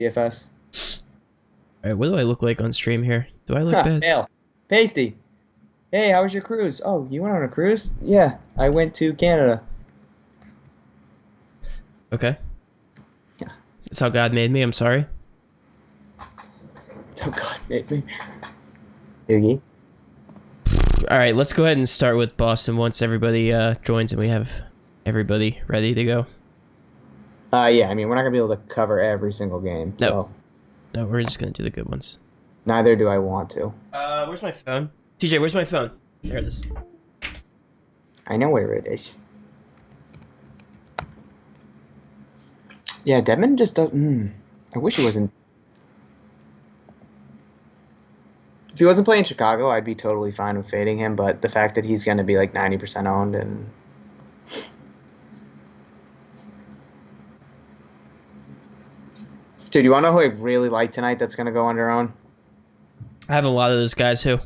DFS. All right, what do I look like on stream here? Do I look bad? Fail. Pasty. Hey, how was your cruise? Oh, you went on a cruise? Yeah, I went to Canada. Okay. Yeah. That's how God made me. I'm sorry. Oh God, made me. Doogie. All right, let's go ahead and start with Boston once everybody joins and we have everybody ready to go. Yeah, I mean, we're not gonna be able to cover every single game, so No, we're just gonna do the good ones. neither do I want to. Where's my phone? TJ, where's my phone? There it is. I know where it is. Yeah, Dedmon just doesn't. I wish he wasn't. If he wasn't playing Chicago, I'd be totally fine with fading him. But the fact that he's going to be like 90% owned and. Dude, you want to know who I really like tonight that's going to go under own? I have a lot of those guys who.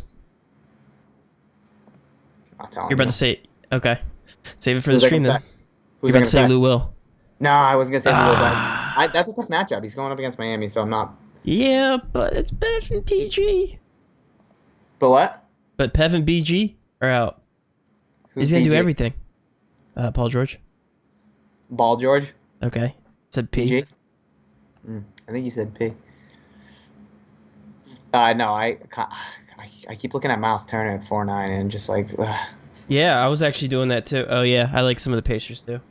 Not telling You're about you. to say, okay. Save it for Who's the I stream gonna then. say? You're Who's I about to say gonna say? Lou Will. No, I wasn't going to say Lou, but that's a tough matchup. He's going up against Miami, so I'm not. Yeah, but it's Bev and PG. But what? But Pev and BG are out. He's going to do BG? everything. Paul George. Ball George? Okay. Said P. PG? I think you said P. No, I keep looking at Miles Turner at 4.9 and just like, ugh. Yeah, I was actually doing that too. Oh yeah, I like some of the Pacers too.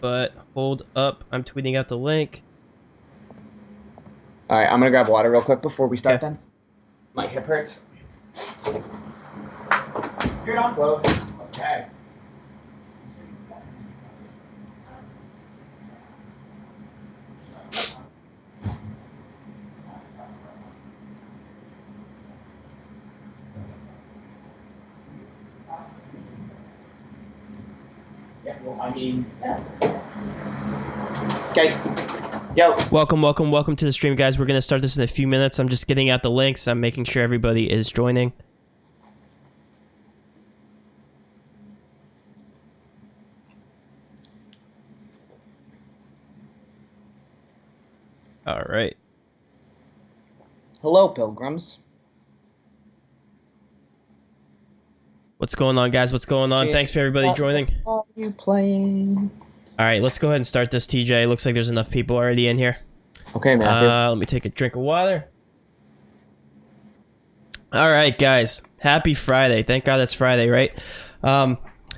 But hold up, I'm tweeting out the link. All right, I'm gonna grab water real quick before we start. Okay. Then my hip hurts. You're not close. Okay. Yeah, well, I mean, yeah. Okay. Yo. Welcome to the stream, guys. We're gonna start this in a few minutes. I'm just getting out the links. I'm making sure everybody is joining. All right. Hello, pilgrims. What's going on, guys? What's going on? Thanks for everybody joining. What are you playing? All right, let's go ahead and start this, TJ. Looks like there's enough people already in here. Okay, Matthew. Let me take a drink of water. All right, guys. Happy Friday. Thank God it's Friday, right?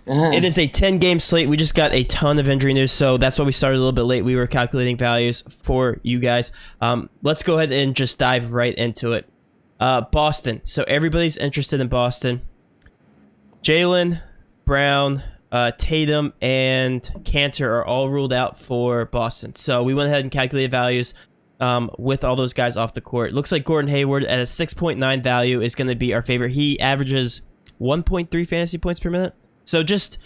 It is a 10-game slate. We just got a ton of injury news, so that's why we started a little bit late. We were calculating values for you guys. Let's go ahead and just dive right into it. Boston. So everybody's interested in Boston. Jaylen, Brown, Tatum, and Cantor are all ruled out for Boston. So we went ahead and calculated values with all those guys off the court. Looks like Gordon Hayward at a 6.9 value is going to be our favorite. He averages 1.3 fantasy points per minute. So just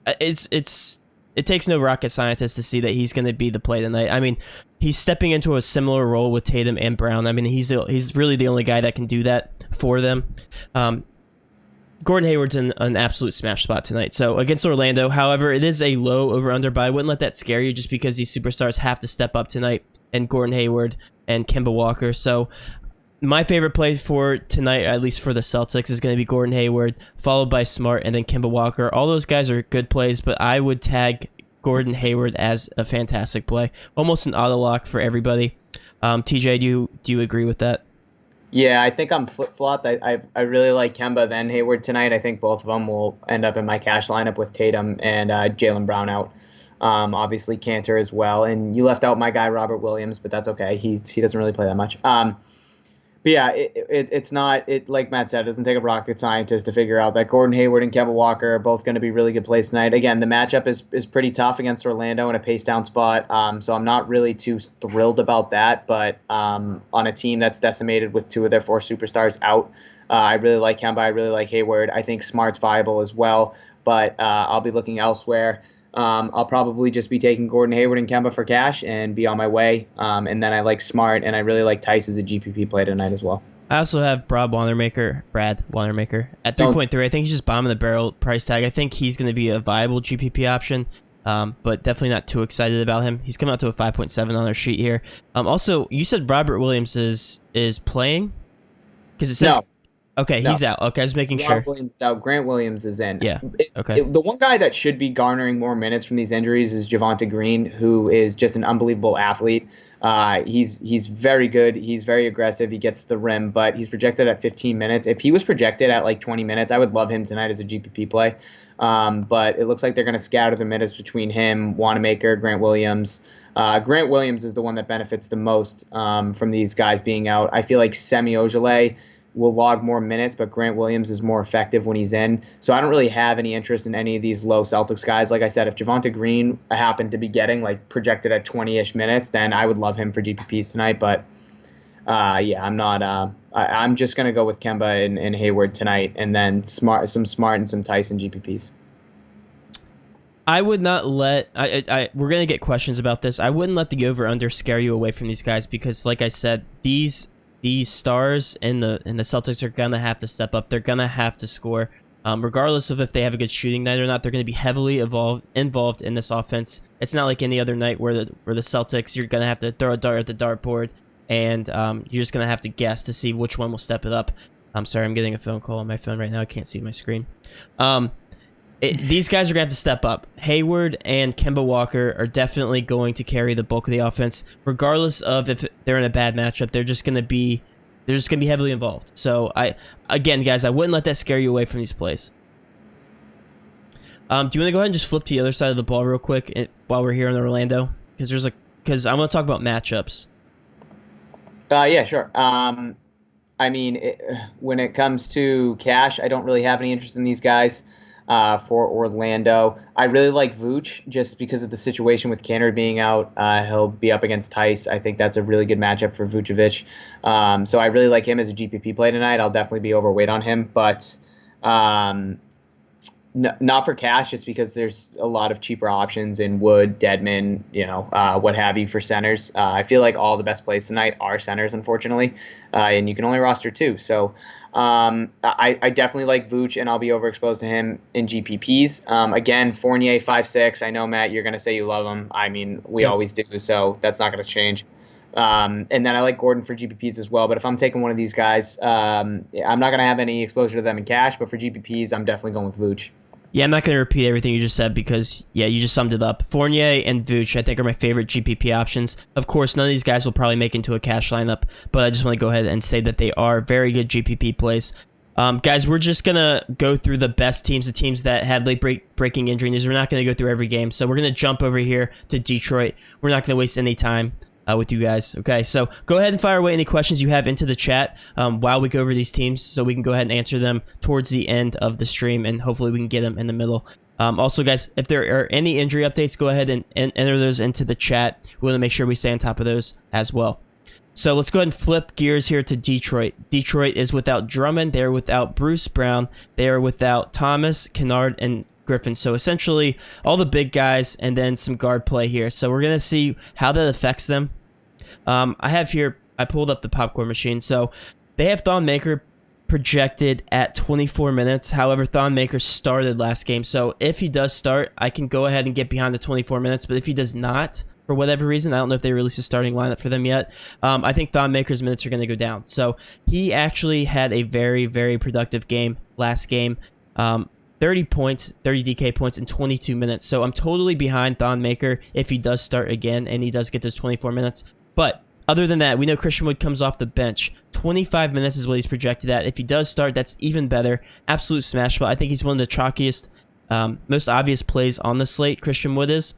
it takes no rocket scientist to see that he's going to be the play tonight. I mean, he's stepping into a similar role with Tatum and Brown. I mean, he's really the only guy that can do that for them. Gordon Hayward's in an absolute smash spot tonight. So against Orlando, however, it is a low over-under, but I wouldn't let that scare you just because these superstars have to step up tonight, and Gordon Hayward and Kemba Walker. So my favorite play for tonight, at least for the Celtics, is going to be Gordon Hayward, followed by Smart, and then Kemba Walker. All those guys are good plays, but I would tag Gordon Hayward as a fantastic play. Almost an auto lock for everybody. TJ, do you agree with that? Yeah, I think I'm flip-flopped. I really like Kemba then Hayward tonight. I think both of them will end up in my cash lineup with Tatum and Jaylen Brown out. Obviously Cantor as well. And you left out my guy Robert Williams, but that's okay. He doesn't really play that much. But yeah, it's not, like Matt said, it doesn't take a rocket scientist to figure out that Gordon Hayward and Kemba Walker are both going to be really good plays tonight. Again, the matchup is pretty tough against Orlando in a pace down spot, so I'm not really too thrilled about that. But on a team that's decimated with two of their four superstars out, I really like Kemba. I really like Hayward. I think Smart's viable as well, but I'll be looking elsewhere. I'll probably just be taking Gordon Hayward and Kemba for cash and be on my way. And then I like Smart, and I really like Tice as a GPP play tonight as well. I also have Brad Wanamaker at 3.3. I think he's just bombing the barrel price tag. I think he's going to be a viable GPP option. but definitely not too excited about him. He's coming out to a 5.7 on our sheet here. Also, you said Robert Williams is playing? Because it says... No. Okay, No. he's out. Okay, I was making Rob sure. Williams is out. Grant Williams is in. Yeah. Okay. The one guy that should be garnering more minutes from these injuries is Javonte Green, who is just an unbelievable athlete. He's very good. He's very aggressive. He gets the rim, but he's projected at 15 minutes. If he was projected at like 20 minutes, I would love him tonight as a GPP play. But it looks like they're going to scatter the minutes between him, Wanamaker, Grant Williams. Grant Williams is the one that benefits the most from these guys being out. I feel like Semi Ojeleye will log more minutes, but Grant Williams is more effective when he's in. So I don't really have any interest in any of these low Celtics guys. Like I said, if Javonte Green happened to be getting like projected at 20-ish minutes, then I would love him for GPPs tonight. But I'm not. I'm just gonna go with Kemba and Hayward tonight, and then some Smart and some Tyson GPPs. I would not let. We're gonna get questions about this. I wouldn't let the over/under scare you away from these guys because, like I said, these stars and the Celtics are gonna have to step up. They're gonna have to score, regardless of if they have a good shooting night or not. They're gonna be heavily involved in this offense. It's not like any other night where the Celtics, you're gonna have to throw a dart at the dartboard and you're just gonna have to guess to see which one will step it up. I'm sorry, I'm getting a phone call on my phone right now. I can't see my screen. These guys are going to have to step up. Hayward and Kemba Walker are definitely going to carry the bulk of the offense, regardless of if they're in a bad matchup. They're just going to be heavily involved. So again, guys, I wouldn't let that scare you away from these plays. Do you want to go ahead and just flip to the other side of the ball real quick while we're here in Orlando? Because I want to talk about matchups. Yeah, sure. I mean, when it comes to cash, I don't really have any interest in these guys. For Orlando, I really like Vooch just because of the situation with Cantor being out. He'll be up against Tice. I think that's a really good matchup for Vucevic. So I really like him as a GPP play tonight. I'll definitely be overweight on him, but not for cash, just because there's a lot of cheaper options in Wood, Dedmon, what have you for centers. I feel like all the best plays tonight are centers, unfortunately, and you can only roster two. So I definitely like Vooch, and I'll be overexposed to him in GPPs. Again, Fournier 5'6". I know, Matt, you're going to say you love him. I mean, we always do, so that's not going to change. And then I like Gordon for GPPs as well. But if I'm taking one of these guys, I'm not going to have any exposure to them in cash. But for GPPs, I'm definitely going with Vooch. Yeah, I'm not going to repeat everything you just said because, yeah, you just summed it up. Fournier and Vooch, I think, are my favorite GPP options. Of course, none of these guys will probably make into a cash lineup, but I just want to go ahead and say that they are very good GPP plays. Guys, we're just going to go through the best teams, the teams that had late breaking injury news. We're not going to go through every game, so we're going to jump over here to Detroit. We're not going to waste any time with you guys. Okay, so go ahead and fire away any questions you have into the chat while we go over these teams, so we can go ahead and answer them towards the end of the stream, and hopefully we can get them in the middle. Also, guys, if there are any injury updates, go ahead and enter those into the chat. We want to make sure we stay on top of those as well. So let's go ahead and flip gears here to Detroit. Detroit is without Drummond. They're without Bruce Brown. They are without Thomas, Kennard, and Griffin. So essentially all the big guys and then some guard play here. So we're going to see how that affects them. I pulled up the popcorn machine. So they have Thon Maker projected at 24 minutes. However, Thon Maker started last game. So if he does start, I can go ahead and get behind the 24 minutes. But if he does not, for whatever reason, I don't know if they released a starting lineup for them yet, I think Thon Maker's minutes are going to go down. So he actually had a very, very productive game last game. 30 points, 30 DK points in 22 minutes. So I'm totally behind Thon Maker if he does start again and he does get those 24 minutes. But other than that, we know Christian Wood comes off the bench. 25 minutes is what he's projected at. If he does start, that's even better. Absolute smash spot. I think he's one of the chalkiest, most obvious plays on the slate, Christian Wood is.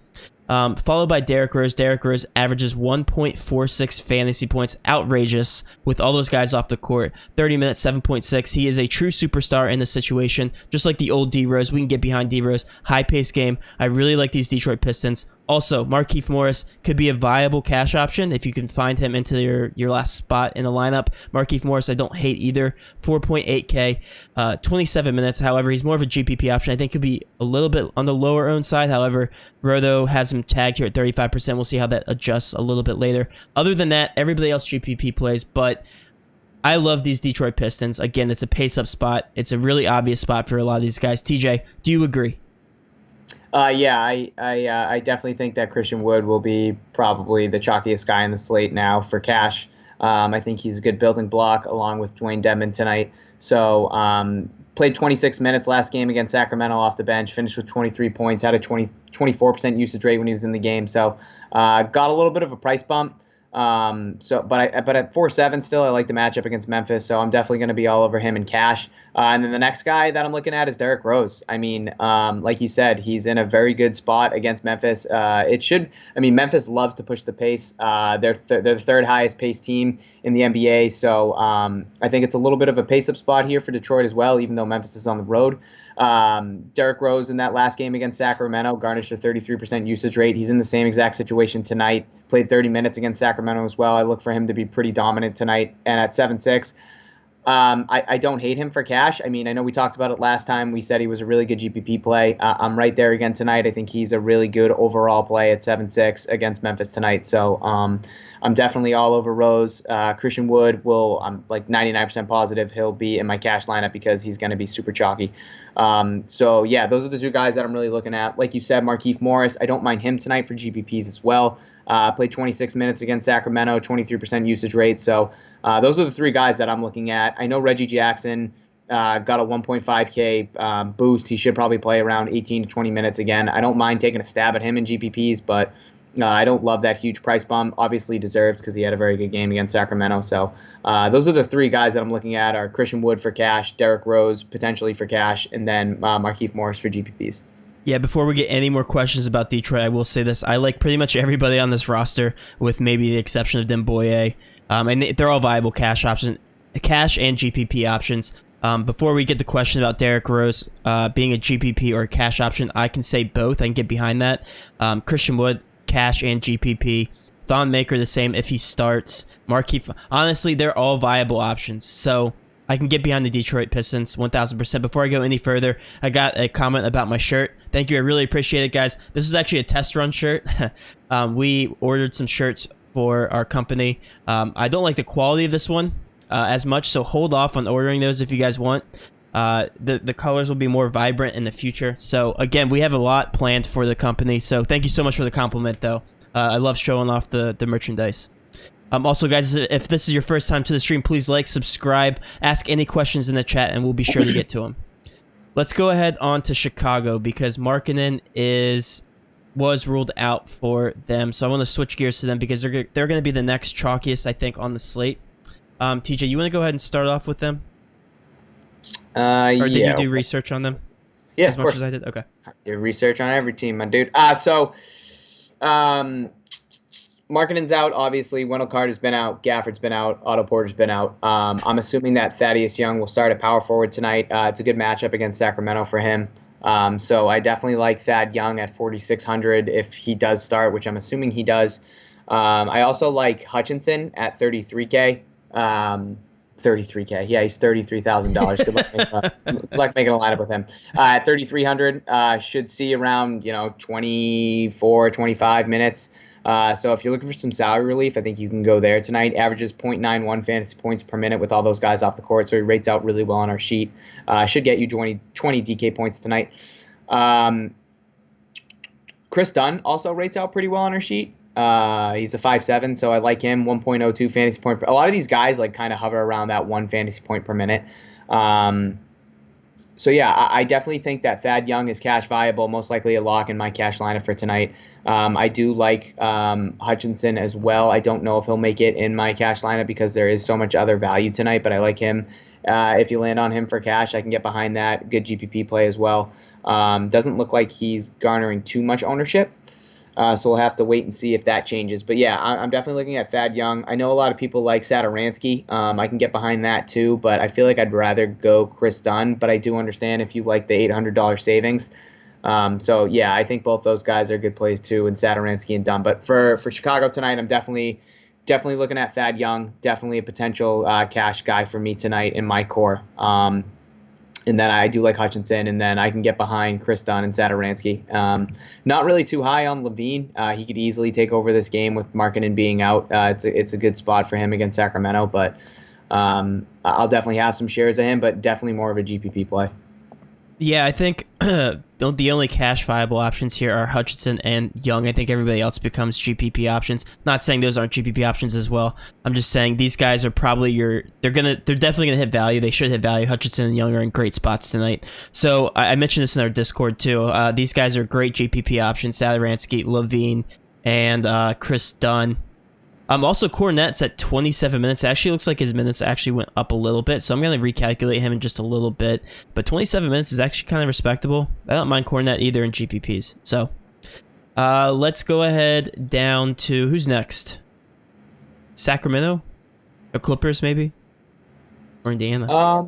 Followed by Derrick Rose. Derrick Rose averages 1.46 fantasy points. Outrageous with all those guys off the court. 30 minutes, 7.6. He is a true superstar in this situation. Just like the old D-Rose. We can get behind D-Rose. High-paced game. I really like these Detroit Pistons. Also, Markieff Morris could be a viable cash option if you can find him into your last spot in the lineup. Markieff Morris, I don't hate either. 4.8K, 27 minutes. However, he's more of a GPP option. I think could be a little bit on the lower owned side. However, Roto has him tagged here at 35%. We'll see how that adjusts a little bit later. Other than that, everybody else GPP plays, but I love these Detroit Pistons. Again, it's a pace-up spot. It's a really obvious spot for a lot of these guys. TJ, do you agree? Yeah, I definitely think that Christian Wood will be probably the chalkiest guy in the slate now for cash. I think he's a good building block along with Dwayne Dedmon tonight. So played 26 minutes last game against Sacramento off the bench, finished with 23 points, had a 24% usage rate when he was in the game. So got a little bit of a price bump. But at 4-7 still, I like the matchup against Memphis, so I'm definitely going to be all over him in cash. And then the next guy that I'm looking at is Derrick Rose. I mean, like you said, he's in a very good spot against Memphis. Memphis loves to push the pace. They're the third highest pace team in the NBA, so I think it's a little bit of a pace up spot here for Detroit as well, even though Memphis is on the road. Derrick Rose in that last game against Sacramento garnished a 33% usage rate. He's in the same exact situation tonight. Played 30 minutes against Sacramento as well. I look for him to be pretty dominant tonight. And at 7-6, I don't hate him for cash. I mean, I know we talked about it last time. We said he was a really good GPP play. I'm right there again tonight. I think he's a really good overall play at 7-6 against Memphis tonight. So I'm definitely all over Rose. Christian Wood I'm like 99% positive he'll be in my cash lineup because he's going to be super chalky. So yeah, those are the two guys that I'm really looking at. Like you said, Markieff Morris, I don't mind him tonight for GPPs as well. Played 26 minutes against Sacramento, 23% usage rate. So those are the three guys that I'm looking at. I know Reggie Jackson got a 1.5K boost. He should probably play around 18 to 20 minutes again. I don't mind taking a stab at him in GPPs, but I don't love that huge price bump. Obviously deserved because he had a very good game against Sacramento. So those are the three guys that I'm looking at are Christian Wood for cash, Derrick Rose potentially for cash, and then Markieff Morris for GPPs. Yeah, before we get any more questions about Detroit, I will say this. I like pretty much everybody on this roster with maybe the exception of Demboye. And they're all viable cash and GPP options. Before we get the question about Derrick Rose being a GPP or a cash option, I can say both. I can get behind that. Christian Wood, cash and GPP. Thon Maker the same if he starts. Markieff, honestly, they're all viable options. So I can get behind the Detroit Pistons 1,000%. Before I go any further, I got a comment about my shirt. Thank you. I really appreciate it, guys. This is actually a test run shirt. We ordered some shirts for our company. I don't like the quality of this one as much, so hold off on ordering those if you guys want. The colors will be more vibrant in the future. So again, we have a lot planned for the company. So thank you so much for the compliment, though. I love showing off the merchandise. Also, guys, if this is your first time to the stream, please like, subscribe, ask any questions in the chat, and we'll be sure to get to them. Let's go ahead on to Chicago because Markkanen was ruled out for them. So I want to switch gears to them because they're going to be the next chalkiest, I think, on the slate. TJ, you want to go ahead and start off with them? Or did you do research on them? Yeah, as much as I did? Okay. I did research on every team, my dude. Markkanen's out, obviously. Wendell Carter's been out. Gafford's been out. Otto Porter's been out. I'm assuming that Thaddeus Young will start at power forward tonight. It's a good matchup against Sacramento for him. So I definitely like Thad Young at 4,600 if he does start, which I'm assuming he does. I also like Hutchinson at 33K. 33K. Yeah, he's $33,000. Good luck making a lineup with him. At 3,300, should see around 24, 25 minutes. So if you're looking for some salary relief, I think you can go there tonight. Averages 0.91 fantasy points per minute with all those guys off the court, so he rates out really well on our sheet. Should get you 20 DK points tonight. Chris Dunn also rates out pretty well on our sheet. He's a 5'7", so I like him. 1.02 fantasy point. A lot of these guys kind of hover around that 1 fantasy point per minute. So yeah, I definitely think that Thad Young is cash viable, most likely a lock in my cash lineup for tonight. I do like Hutchinson as well. I don't know if he'll make it in my cash lineup because there is so much other value tonight, but I like him. If you land on him for cash, I can get behind that. Good GPP play as well. Doesn't look like he's garnering too much ownership. So we'll have to wait and see if that changes. But yeah, I'm definitely looking at Thad Young. I know a lot of people like Satoransky. I can get behind that too, but I feel like I'd rather go Chris Dunn. But I do understand if you like the $800 savings. So yeah, I think both those guys are good plays too, and Satoransky and Dunn. But for Chicago tonight, I'm definitely looking at Thad Young. Definitely a potential cash guy for me tonight in my core. And then I do like Hutchinson, and then I can get behind Chris Dunn and Satoransky. Not really too high on Levine. He could easily take over this game with Markkanen being out. It's a good spot for him against Sacramento, but I'll definitely have some shares of him, but definitely more of a GPP play. Yeah, I think the only cash viable options here are Hutchinson and Young. I think everybody else becomes GPP options. Not saying those aren't GPP options as well. I'm just saying these guys are probably they're definitely gonna hit value. They should hit value. Hutchinson and Young are in great spots tonight. So I mentioned this in our Discord too. These guys are great GPP options. Sadaransky, Levine, and Chris Dunn. Also, Cornette's at 27 minutes. It actually looks like his minutes actually went up a little bit, so I'm going to recalculate him in just a little bit. But 27 minutes is actually kind of respectable. I don't mind Cornette either in GPPs. So let's go ahead down to who's next? Sacramento? Or Clippers, maybe? Or Indiana?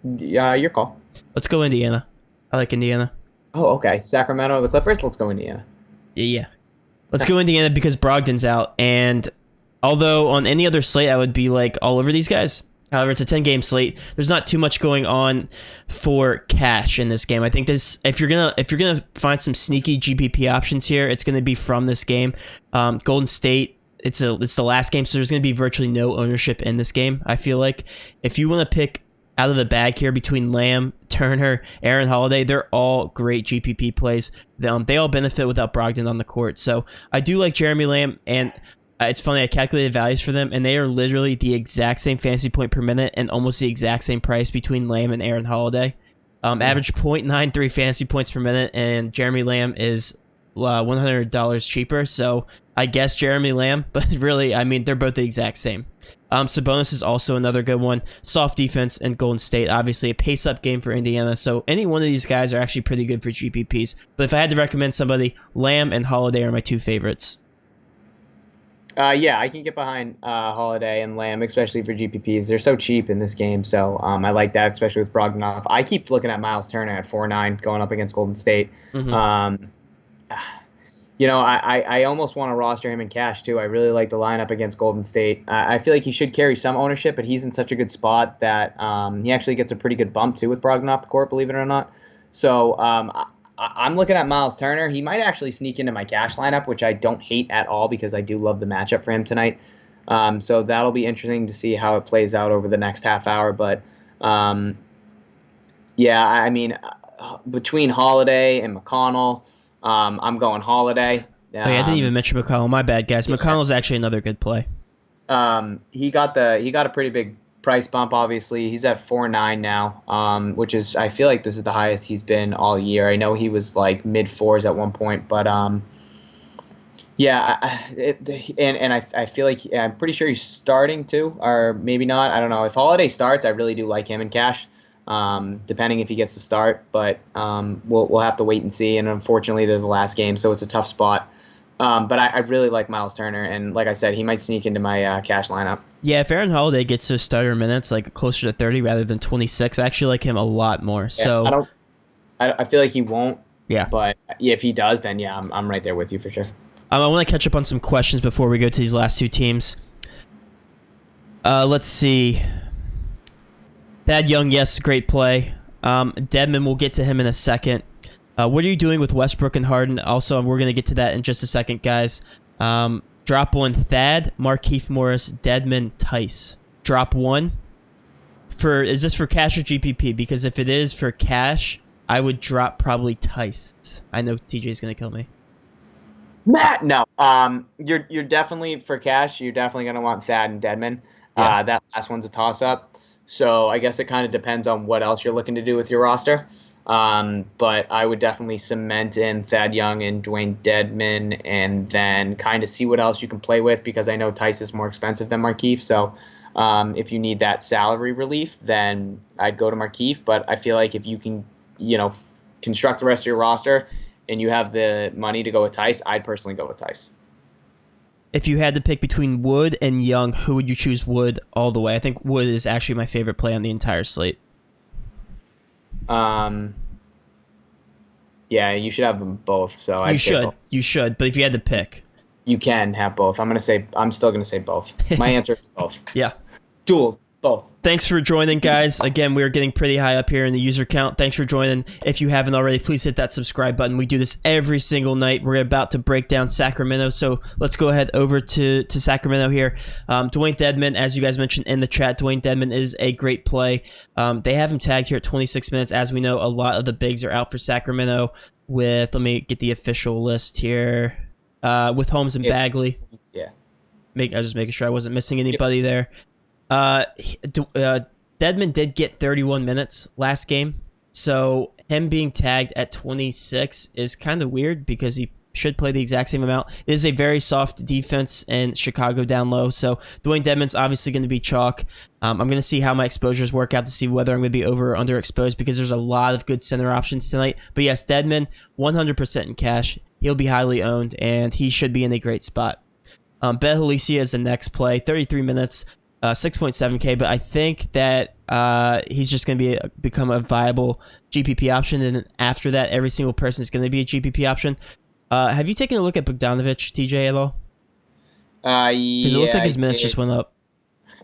Yeah, your call. Let's go Indiana. I like Indiana. Oh, okay. Sacramento, the Clippers. Let's go Indiana. Yeah. Let's go Indiana because Brogdon's out, and although on any other slate I would be like all over these guys. However, it's a 10-game slate. There's not too much going on for cash in this game. I think this if you're gonna find some sneaky GPP options here, it's gonna be from this game. Golden State. It's the last game, so there's gonna be virtually no ownership in this game. I feel like if you want to pick out of the bag here between Lamb, Turner, Aaron Holiday, they're all great GPP plays. They all benefit without Brogdon on the court. So I do like Jeremy Lamb, and it's funny, I calculated values for them, and they are literally the exact same fantasy point per minute and almost the exact same price between Lamb and Aaron Holiday. Average 0.93 fantasy points per minute, and Jeremy Lamb is $100 cheaper. So I guess Jeremy Lamb, but really, I mean, they're both the exact same. Sabonis is also another good one. Soft defense and Golden State, obviously a pace-up game for Indiana. So any one of these guys are actually pretty good for GPPs. But if I had to recommend somebody, Lamb and Holiday are my two favorites. Yeah, I can get behind Holiday and Lamb, especially for GPPs. They're so cheap in this game, so I like that, especially with Brogdon. I keep looking at Miles Turner at 4.9 going up against Golden State. Mm-hmm. I almost want to roster him in cash, too. I really like the lineup against Golden State. I feel like he should carry some ownership, but he's in such a good spot that he actually gets a pretty good bump, too, with Brogdon off the court, believe it or not. So I'm looking at Miles Turner. He might actually sneak into my cash lineup, which I don't hate at all because I do love the matchup for him tonight. So that'll be interesting to see how it plays out over the next half hour. But, yeah, I mean, between Holiday and McConnell, I'm going Holiday. I didn't even mention McConnell. My bad, guys. McConnell's actually another good play. He got a pretty big price bump. Obviously, he's at 4.9 now, which is, I feel like this is the highest he's been all year. I know he was like mid fours at one point, but yeah, I feel like I'm pretty sure he's starting to, or maybe not. I don't know. If Holiday starts, I really do like him in cash. Depending if he gets to start, but we'll have to wait and see. And unfortunately, they're the last game, so it's a tough spot. But I really like Miles Turner, and like I said, he might sneak into my cash lineup. Yeah, if Aaron Holiday gets to starter minutes like closer to 30 rather than 26, I actually like him a lot more. So I feel like he won't. Yeah, but if he does, then yeah, I'm right there with you for sure. I want to catch up on some questions before we go to these last two teams. Let's see. Thad Young, yes, great play. Dedmon, we'll get to him in a second. What are you doing with Westbrook and Harden? Also, we're going to get to that in just a second, guys. Drop one, Thad, Markieff Morris, Dedmon, Tice. Drop one. Is this for cash or GPP? Because if it is for cash, I would drop probably Tice. I know TJ's going to kill me. Matt, no. You're definitely for cash. You're definitely going to want Thad and Dedmon. Yeah. That last one's a toss-up. So I guess it kind of depends on what else you're looking to do with your roster. But I would definitely cement in Thad Young and Dwayne Dedmon and then kind of see what else you can play with because I know Tice is more expensive than Markieff. So if you need that salary relief, then I'd go to Markieff. But I feel like if you can, construct the rest of your roster and you have the money to go with Tice, I'd personally go with Tice. If you had to pick between Wood and Young, who would you choose Wood all the way? I think Wood is actually my favorite play on the entire slate. Yeah, you should have them both. So you should. But if you had to pick, you can have both. I'm still gonna say both. My answer is both. Yeah, dual Both. Thanks for joining, guys. Again, we're getting pretty high up here in the user count. Thanks for joining. If you haven't already, please hit that subscribe button. We do this every single night. We're about to break down Sacramento, so let's go ahead over to Sacramento here. Dwayne Dedmon, as you guys mentioned in the chat, Dwayne Dedmon is a great play. They have him tagged here at 26 minutes. As we know, a lot of the bigs are out for Sacramento with, let me get the official list here, with Holmes and Bagley. Yeah. I was just making sure I wasn't missing anybody there. Dedmon did get 31 minutes last game, so him being tagged at 26 is kind of weird because he should play the exact same amount. It is a very soft defense in Chicago down low, so Dwayne Dedmon's obviously going to be chalk. I'm going to see how my exposures work out to see whether I'm going to be over or underexposed because there's a lot of good center options tonight. But yes, Dedmon, 100% in cash. He'll be highly owned, and he should be in a great spot. Bet Halicia is the next play, 33 minutes. 6.7K, but I think that he's just going to become a viable GPP option, and after that, every single person is going to be a GPP option. Have you taken a look at Bogdanovich, TJ, at all? Yeah. Because it looks like his minutes just went up.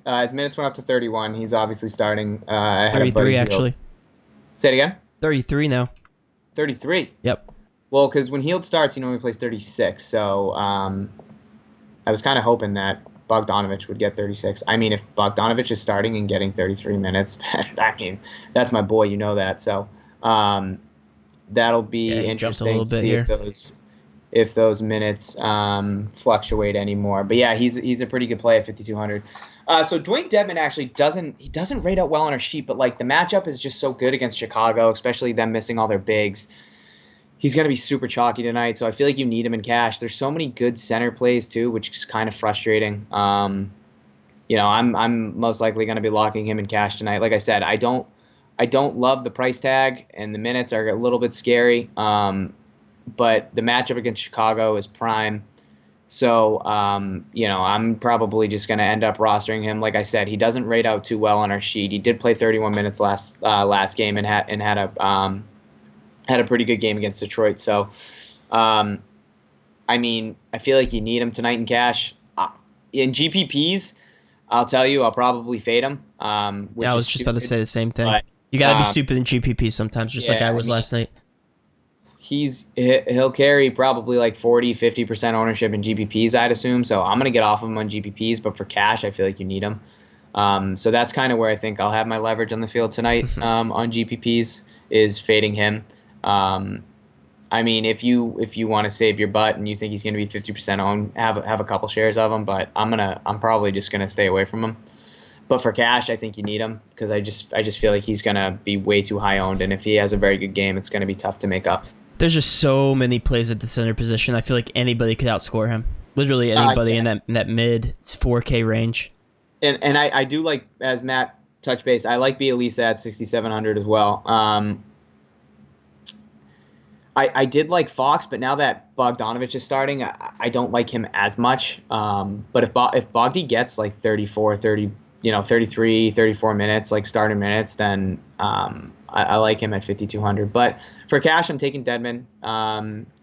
His minutes went up to 31. He's obviously starting. 33, actually. Say it again? 33 now. 33? Yep. Well, because when Heald starts, he normally plays 36, so I was kind of hoping that Bogdanovich would get 36. I mean, if Bogdanovich is starting and getting 33 minutes, that's my boy. You know that. So that'll be interesting to see if those minutes fluctuate anymore. But yeah, he's a pretty good play at 5,200. So Dwayne Dedmon actually doesn't rate out well on our sheet, but like the matchup is just so good against Chicago, especially them missing all their bigs. He's going to be super chalky tonight, so I feel like you need him in cash. There's so many good center plays too, which is kind of frustrating. I'm most likely going to be locking him in cash tonight. Like I said, I don't love the price tag, and the minutes are a little bit scary. But the matchup against Chicago is prime. So, I'm probably just going to end up rostering him. Like I said, he doesn't rate out too well on our sheet. He did play 31 minutes last game and had a pretty good game against Detroit. So, I feel like you need him tonight in cash. In GPPs, I'll tell you, I'll probably fade him. I was just about to say the same thing. But, you got to be stupid in GPP sometimes, just like I was last night. He'll carry probably like 40-50% ownership in GPPs, I'd assume. So I'm going to get off of him on GPPs, but for cash, I feel like you need him. So that's kind of where I think I'll have my leverage on the field tonight on GPPs is fading him. If you want to save your butt and you think he's going to be 50% owned, have a couple shares of him, but I'm probably just going to stay away from him. But for cash, I think you need him because I just feel like he's going to be way too high owned, and if he has a very good game, it's going to be tough to make up. There's just so many plays at the center position. I feel like anybody could outscore him. Literally anybody in that mid 4K range. And I do like, as Matt touched base, I like Bielisa at 6,700 as well. I did like Fox, but now that Bogdanovich is starting, I don't like him as much. But if Bogdy gets like 33, 34 minutes, like starting minutes, then I like him at 5,200. But for cash, I'm taking Dedmon,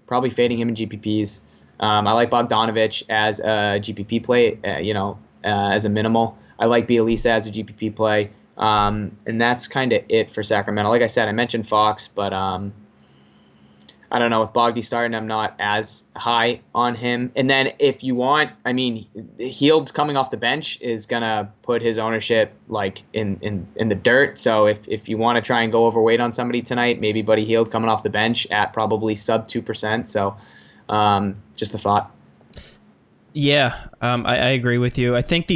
probably fading him in GPPs. I like Bogdanovich as a GPP play, as a minimal. I like Bielisa as a GPP play. And that's kind of it for Sacramento. Like I said, I mentioned Fox, but I don't know, with Bogdy starting, I'm not as high on him. And then if you want, Heald coming off the bench is going to put his ownership like in the dirt. So if you want to try and go overweight on somebody tonight, maybe Buddy Heald coming off the bench at probably sub 2%. So just a thought. Yeah, I agree with you. I think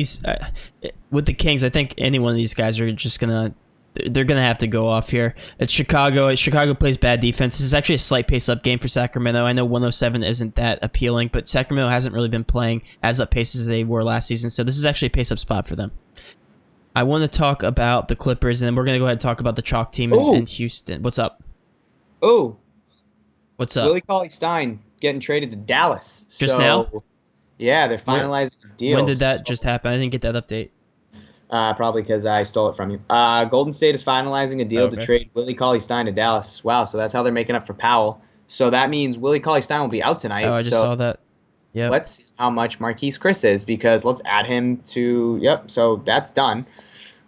with the Kings, I think any one of these guys are just going to have to go off here. It's Chicago. Chicago plays bad defense. This is actually a slight pace-up game for Sacramento. I know 107 isn't that appealing, but Sacramento hasn't really been playing as up pace as they were last season, so this is actually a pace-up spot for them. I want to talk about the Clippers, and then we're going to go ahead and talk about the chalk team in Houston. What's up? Oh. What's up? Willie Cauley-Stein getting traded to Dallas. Just now? Yeah, they're finalizing a deal. When did that just happen? I didn't get that update. Probably because I stole it from you. Golden State is finalizing a deal to trade Willie Cauley-Stein to Dallas. Wow, so that's how they're making up for Powell. So that means Willie Cauley-Stein will be out tonight. Oh, I just saw that. Yeah. Let's see how much Marquise Chris is, because let's add him to. Yep. So that's done.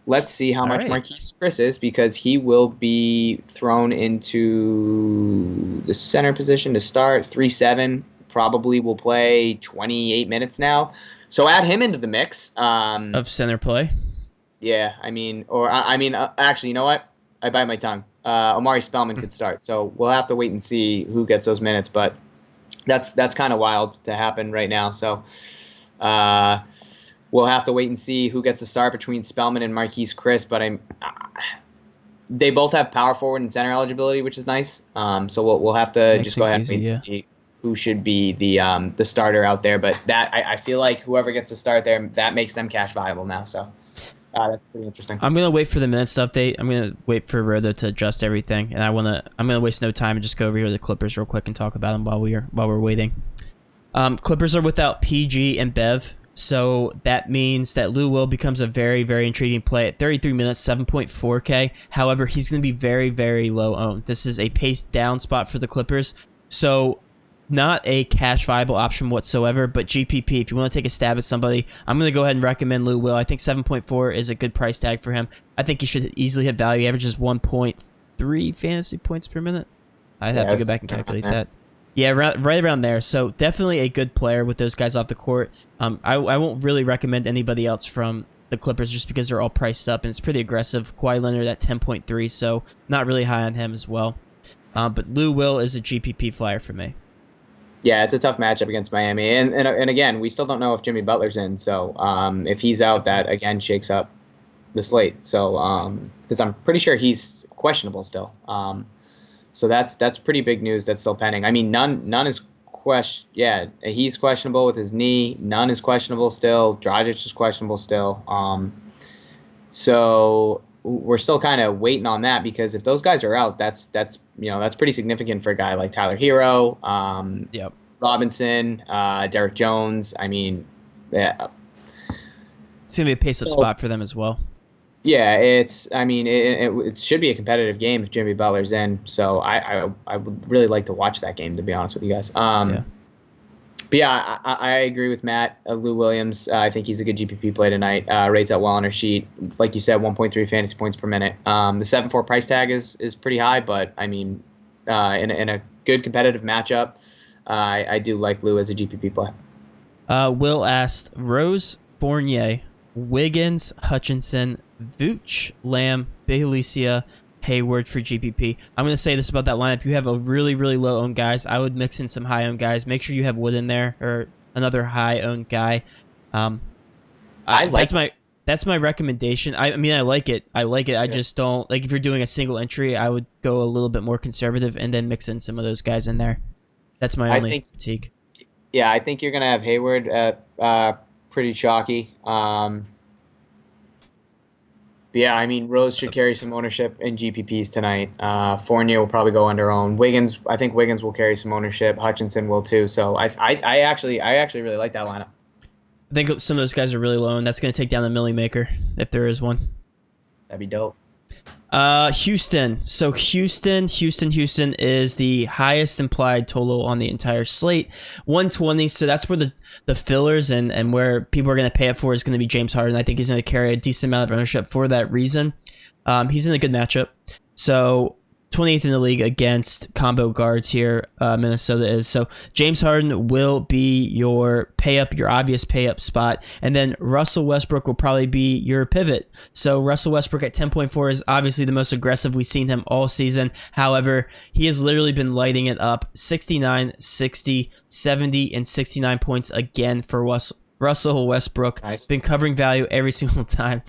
let's see how much right. Marquise Chris is, because he will be thrown into the center position to start. 3-7, probably will play 28 minutes now. So add him into the mix. Of center play. Yeah, I mean, actually, you know what? I bite my tongue. Omari Spellman could start, so we'll have to wait and see who gets those minutes. But that's kind of wild to happen right now. So we'll have to wait and see who gets the start between Spellman and Marquise Chris. But they both have power forward and center eligibility, which is nice. So we'll have to just go ahead and wait and see who should be the starter out there. But that I feel like whoever gets the start there, that makes them cash viable now. So. That's pretty interesting. I'm gonna wait for the minutes to update. I'm gonna wait for Roto to adjust everything, and I'm gonna waste no time and just go over here to the Clippers real quick and talk about them while we're waiting. Clippers are without PG and Bev, so that means that Lou Will becomes a very, very intriguing play at 33 minutes, 7.4K. However, he's gonna be very, very low owned. This is a pace down spot for the Clippers, so not a cash viable option whatsoever, but GPP, if you want to take a stab at somebody, I'm going to go ahead and recommend Lou Will. I think 7.4 is a good price tag for him. I think he should easily hit value. He averages 1.3 fantasy points per minute. I'd have to go back and calculate that. Yeah, right around there. So definitely a good player with those guys off the court. I won't really recommend anybody else from the Clippers just because they're all priced up, and it's pretty aggressive. Kawhi Leonard at 10.3, so not really high on him as well. But Lou Will is a GPP flyer for me. Yeah, it's a tough matchup against Miami. And again, we still don't know if Jimmy Butler's in. So if he's out, that, again, shakes up the slate. So because I'm pretty sure he's questionable still. So that's pretty big news that's still pending. I mean, none is yeah, he's questionable with his knee. None is questionable still. Dragic is questionable still. So we're still kind of waiting on that, because if those guys are out, that's pretty significant for a guy like Tyler Hero, Robinson, Derek Jones. I mean, yeah, it's gonna be a pace-up spot for them as well. Yeah, it should be a competitive game if Jimmy Butler's in. So I would really like to watch that game, to be honest with you guys. But yeah, I agree with Matt. Lou Williams, I think he's a good GPP play tonight. Rates out well on our sheet. Like you said, 1.3 fantasy points per minute. The 7.4 price tag is pretty high, but I mean, in a good competitive matchup, I do like Lou as a GPP play. Will asked Rose, Fournier, Wiggins, Hutchinson, Vooch, Lamb, Bjelica, Hayward for GPP. I'm going to say this about that lineup. You have a really, really low-owned guys. I would mix in some high-owned guys. Make sure you have Wood in there or another high-owned guy. That's my recommendation. I mean, I like it. I just don't like if you're doing a single entry. I would go a little bit more conservative and then mix in some of those guys in there. That's my only critique. Yeah, I think you're going to have Hayward at pretty chalky. But yeah, I mean, Rose should carry some ownership in GPPs tonight. Fournier will probably go under own. I think Wiggins will carry some ownership. Hutchinson will too. So I actually really like that lineup. I think some of those guys are really low, and that's going to take down the Millie Maker if there is one. That'd be dope. Houston. So Houston is the highest implied total on the entire slate, 120. So that's where the fillers and where people are going to pay up for is going to be James Harden. I think he's going to carry a decent amount of ownership for that reason. He's in a good matchup. So 28th in the league against combo guards here, Minnesota is. So James Harden will be your obvious pay up spot. And then Russell Westbrook will probably be your pivot. So Russell Westbrook at 10.4 is obviously the most aggressive we've seen him all season. However, he has literally been lighting it up. 69, 60, 70, and 69 points again for Russell Westbrook. Nice. Been covering value every single time.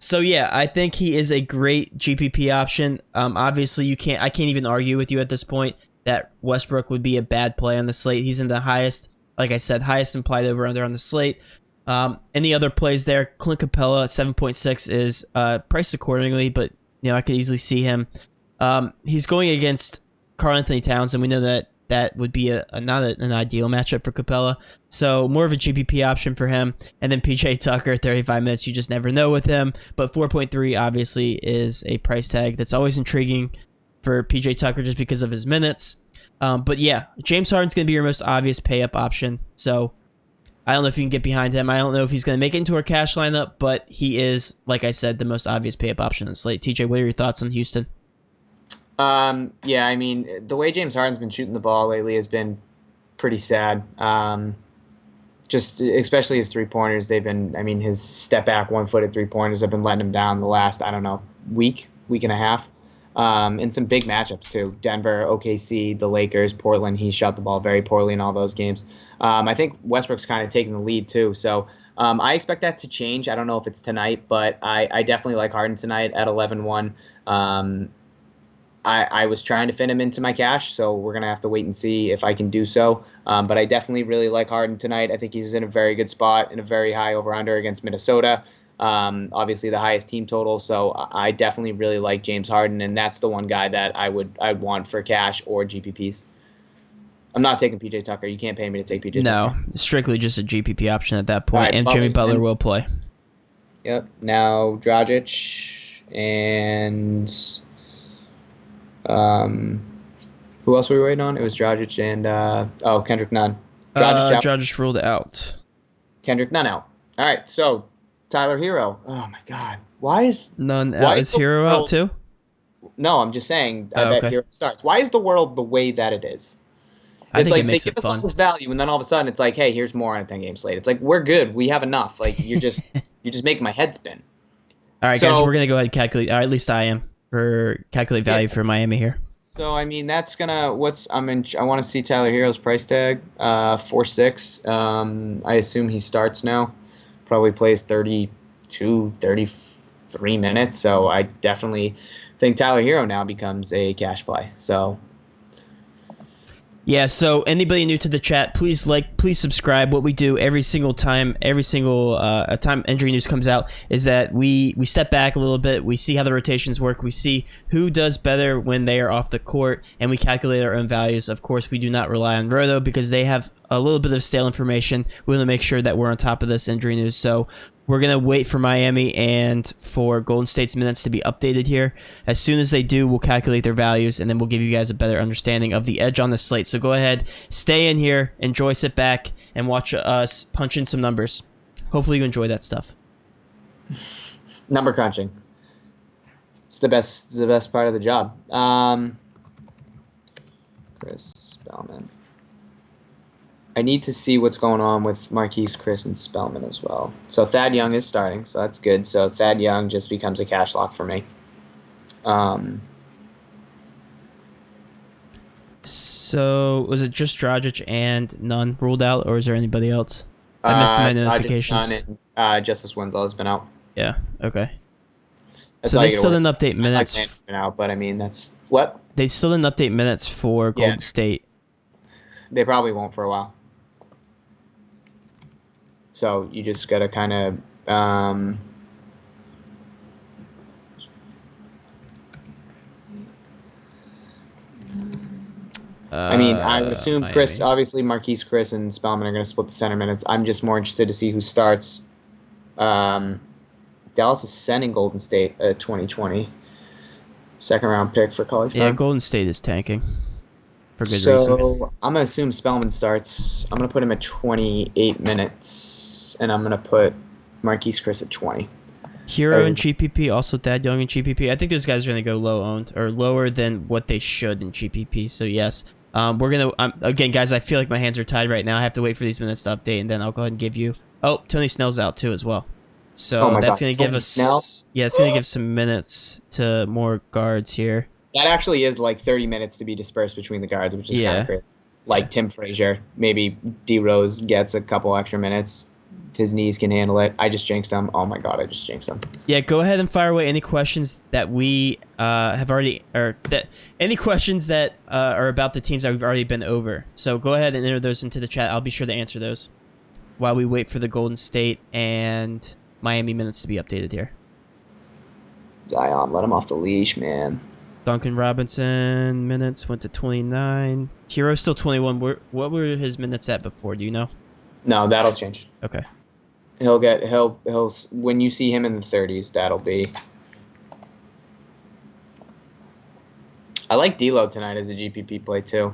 So yeah, I think he is a great GPP option. Obviously, I can't even argue with you at this point that Westbrook would be a bad play on the slate. He's in the highest, like I said, highest implied over under on the slate. Any other plays there? Clint Capella at 7.6 is priced accordingly, but I could easily see him. He's going against Karl Anthony Towns, and we know that would be not an ideal matchup for Capella. So more of a GPP option for him. And then PJ Tucker, 35 minutes. You just never know with him. But 4.3 obviously is a price tag that's always intriguing for PJ Tucker just because of his minutes. But yeah, James Harden's going to be your most obvious pay-up option. So I don't know if you can get behind him. I don't know if he's going to make it into our cash lineup, but he is, like I said, the most obvious pay-up option in the slate. TJ, what are your thoughts on Houston? Yeah, I mean, the way James Harden's been shooting the ball lately has been pretty sad. Just especially his three-pointers, they've been, I mean, his step-back, one-footed three-pointers have been letting him down the last, I don't know, week and a half. In some big matchups, too. Denver, OKC, the Lakers, Portland, he shot the ball very poorly in all those games. I think Westbrook's kind of taking the lead, too. So I expect that to change. I don't know if it's tonight, but I definitely like Harden tonight at 11-1. I was trying to fit him into my cash, so we're going to have to wait and see if I can do so. But I definitely really like Harden tonight. I think he's in a very good spot in a very high over-under against Minnesota. Obviously the highest team total, so I definitely really like James Harden, and that's the one guy that I'd want for cash or GPPs. I'm not taking PJ Tucker. You can't pay me to take PJ Tucker. No, strictly just a GPP option at that point, Right, and Jimmy Butler will play. Yep. Now Dragic and who else were we waiting on? It was Dragic and Kendrick Nunn. Dragic ruled out. Kendrick Nunn out. All right, so Tyler Hero. Oh my God, why is Nunn out? Is Hero out too? No, I'm just saying. I bet Hero starts. Why is the world the way that it is? I think like it makes they it give fun. us all this value, and then all of a sudden it's like, hey, here's more on a 10-game slate. It's like we're good. We have enough. Like you're just making my head spin. All right, guys, we're gonna go ahead and calculate. Or at least I am for calculate value for Miami here. So I mean that's gonna I want to see Tyler Hero's price tag 4.6. I assume he starts now. Probably plays 32, 33 minutes. So I definitely think Tyler Hero now becomes a cash play. So. Yeah, so anybody new to the chat, please subscribe. What we do every single time injury news comes out is that we step back a little bit, we see how the rotations work, we see who does better when they are off the court, and we calculate our own values. Of course, we do not rely on Roto because they have a little bit of stale information. We want to make sure that we're on top of this injury news, so we're going to wait for Miami and for Golden State's minutes to be updated here. As soon as they do, we'll calculate their values, and then we'll give you guys a better understanding of the edge on the slate. So go ahead, stay in here, enjoy, sit back, and watch us punch in some numbers. Hopefully you enjoy that stuff. Number crunching. It's the best part of the job. Chris Spellman. I need to see what's going on with Marquise, Chris, and Spellman as well. So Thad Young is starting, so that's good. So Thad Young just becomes a cash lock for me. So was it just Dragic and Nunn ruled out, or is there anybody else? I missed my notifications. Dragic, Nunn, and Justice Winslow has been out. Yeah. Okay. That's so they still didn't update minutes. Been out, but I mean that's what they still didn't update minutes for Golden State. They probably won't for a while. So you just gotta kind of I mean, I would assume Miami. Chris, obviously Marquise, Chris, and Spellman are going to split the center minutes. I'm just more interested to see who starts. Dallas is sending Golden State a 2020 second-round pick for Cauley Stein. Yeah, Golden State is tanking for good reason. So I'm going to assume Spellman starts. I'm going to put him at 28 minutes, and I'm going to put Marquise, Chris at 20. Hero in GPP, also Thad Young in GPP. I think those guys are going to go low owned or lower than what they should in GPP. So yes, we're gonna again, guys. I feel like my hands are tied right now. I have to wait for these minutes to update, and then I'll go ahead and give you. Oh, Tony Snell's out too as well. So that's going to give us. Snell? Yeah, it's going to give some minutes to more guards here. That actually is like 30 minutes to be dispersed between the guards, which is kind of great. Like Tim Frazier, maybe D Rose gets a couple extra minutes. His knees can handle it. I just jinxed him. Oh my god, I just jinxed him. Yeah, go ahead and fire away any questions that we have already, or that any questions that are about the teams that we've already been over. So go ahead and enter those into the chat. I'll be sure to answer those while we wait for the Golden State and Miami minutes to be updated here. Zion, let him off the leash, man. Duncan Robinson minutes went to 29. Hero still 21. What were his minutes at before? Do you know? No, that'll change. Okay. He'll when you see him in the 30s, that'll be. I like D'Lo tonight as a GPP play too.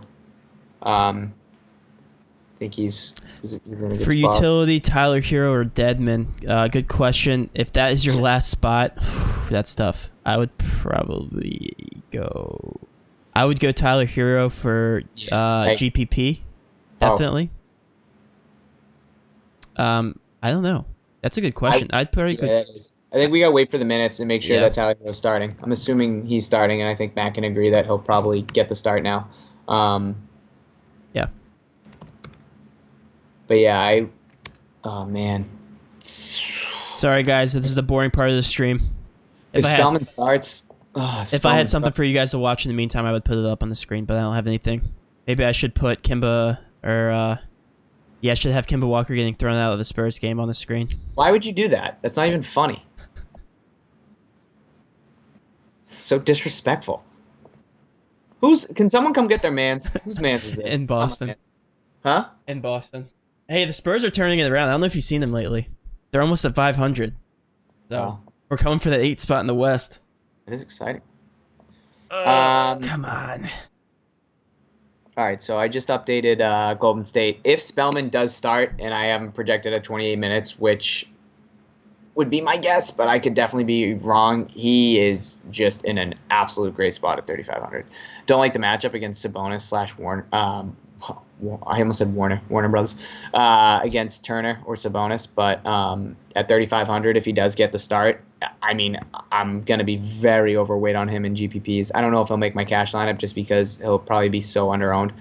think he's in a good For spot. utility, Tyler Hero or Deadman? Good question. If that is your last spot, that's tough. I would probably go. I would go Tyler Hero for GPP. Definitely. I don't know. That's a good question. I'd probably go. That is. I think we gotta wait for the minutes and make sure that Tyler Hero's starting. I'm assuming he's starting, and I think Matt can agree that he'll probably get the start now. Yeah. But yeah, oh man. Sorry guys, this is the boring part of the stream. If Spellman starts, if I had something for you guys to watch in the meantime, I would put it up on the screen, but I don't have anything. Maybe I should put Kimba or I should have Kimba Walker getting thrown out of the Spurs game on the screen. Why would you do that? That's not even funny. It's so disrespectful. Can someone come get their mans? Whose mans is this? In Boston. Huh? In Boston. Hey, the Spurs are turning it around. I don't know if you've seen them lately. They're almost at 500. So we're coming for that 8th spot in the West. It is exciting. Come on. All right, so I just updated Golden State. If Spellman does start, and I have him projected at 28 minutes, which would be my guess, but I could definitely be wrong, he is just in an absolute great spot at 3,500. Don't like the matchup against Sabonis / Warner. I almost said Warner Brothers, against Turner or Sabonis, but at 3,500, if he does get the start, I mean, I'm going to be very overweight on him in GPPs. I don't know if he'll make my cash lineup just because he'll probably be so under-owned.